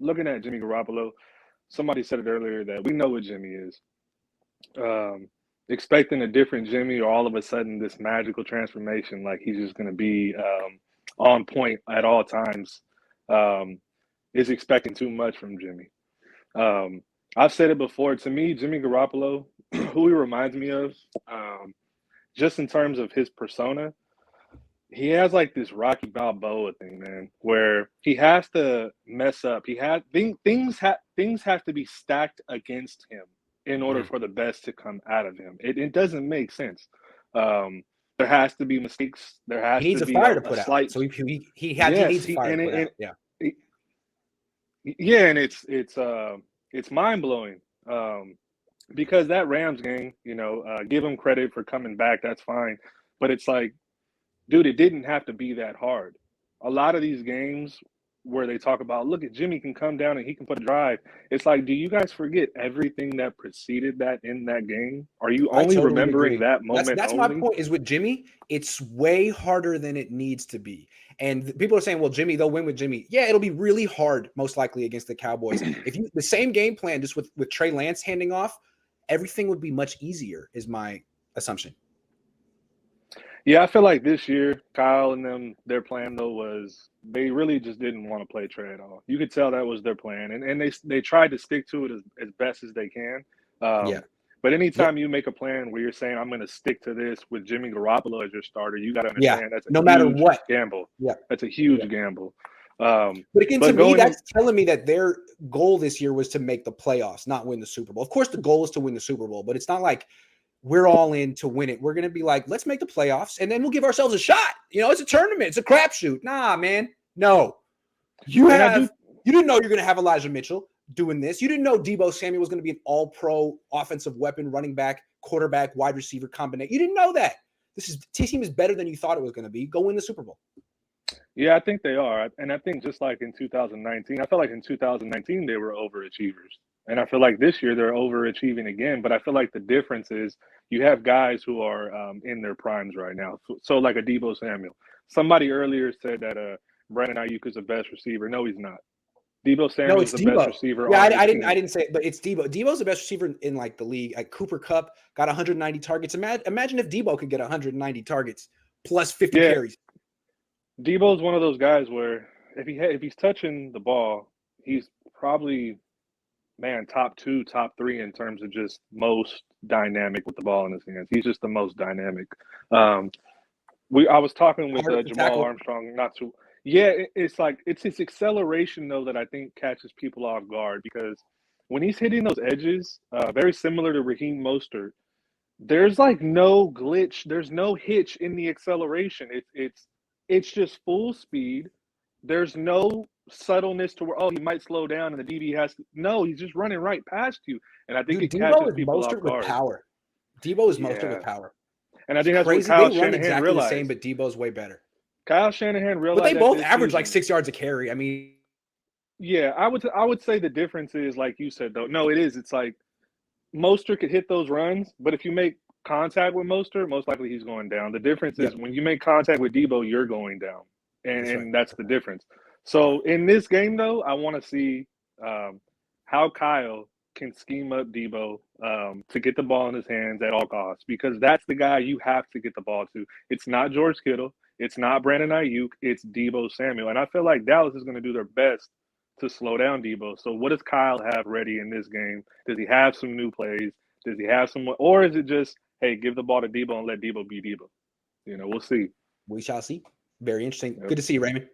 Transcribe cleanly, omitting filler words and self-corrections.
looking at Jimmy Garoppolo, somebody said it earlier that we know what Jimmy is. Expecting a different Jimmy or all of a sudden this magical transformation, like he's just going to be on point at all times, is expecting too much from Jimmy. I've said it before. To me, Jimmy Garoppolo, who he reminds me of, just in terms of his persona, he has like this Rocky Balboa thing, man, where he has to mess up. Things have to be stacked against him in order for the best to come out of him. It doesn't make sense. There has to be mistakes. There has he needs to be a fire to put slight. out. So he needs a fire to put out. Yeah. Yeah, and it's mind blowing because that Rams game, give him credit for coming back. That's fine, but it's like, dude, it didn't have to be that hard. A lot of these games where they talk about, look at Jimmy can come down and he can put a drive. It's like, do you guys forget everything that preceded that in that game? Are you only remembering that moment? That's my point is with Jimmy, it's way harder than it needs to be. And people are saying, well, Jimmy, they'll win with Jimmy. Yeah, it'll be really hard, most likely, against the Cowboys. If the same game plan, just with Trey Lance handing off, everything would be much easier, is my assumption. Yeah, I feel like this year, Kyle and them, their plan, though, was they really just didn't want to play Trey at all. You could tell that was their plan. And they tried to stick to it as best as they can. But anytime you make a plan where you're saying, I'm going to stick to this with Jimmy Garoppolo as your starter, you got to understand that's a no matter what gamble. Yeah. That's a huge gamble. But again, to me, that's telling me that their goal this year was to make the playoffs, not win the Super Bowl. Of course, the goal is to win the Super Bowl, but it's not like we're all in to win it. We're going to be like, let's make the playoffs, and then we'll give ourselves a shot. It's a tournament. It's a crapshoot. Nah, man. No. You didn't know you're going to have Elijah Mitchell doing this. You didn't know Deebo Samuel was going to be an all-pro offensive weapon, running back, quarterback, wide receiver combination. You didn't know that. This team is better than you thought it was going to be. Go win the Super Bowl. Yeah, I think they are. And I think just like in 2019, I feel like in 2019 they were overachievers. And I feel like this year they're overachieving again. But I feel like the difference is you have guys who are in their primes right now. So like a Deebo Samuel. Somebody earlier said that Brandon Ayuk is the best receiver. No, he's not. Deebo Samuel is the best receiver. Yeah, I didn't say it, but it's Deebo. Deebo's the best receiver in like the league. Like Cooper Kupp got 190 targets. Imagine if Deebo could get 190 targets plus 50 carries. Deebo's one of those guys where if he's touching the ball, he's probably top 2, top 3 in terms of just most dynamic with the ball in his hands. He's just the most dynamic. I was talking with Jamal Armstrong it's like it's his acceleration though that I think catches people off guard, because when he's hitting those edges, very similar to Raheem Mostert, there's like no glitch, there's no hitch in the acceleration. It's just full speed. There's no subtleness to where he might slow down and the DB has to. No, he's just running right past you, and I think it catches people off guard. Deebo is Mostert with power, and I think that's what Kyle Shanahan realized. The same, but Deebo's way better. Kyle Shanahan realized, but they both average like 6 yards a carry. I mean, yeah, I would say the difference is like you said though. No, it is. It's like Mostert could hit those runs, but if you make contact with Mostert, most likely he's going down. The difference is when you make contact with Deebo, you're going down, and that's the difference. So in this game, though, I want to see how Kyle can scheme up Deebo to get the ball in his hands at all costs, because that's the guy you have to get the ball to. It's not George Kittle. It's not Brandon Ayuk. It's Deebo Samuel. And I feel like Dallas is going to do their best to slow down Deebo. So what does Kyle have ready in this game? Does he have some new plays? Does he have some – or is it just, hey, give the ball to Deebo and let Deebo be Deebo? We'll see. We shall see. Very interesting. Yep. Good to see you, Raymond.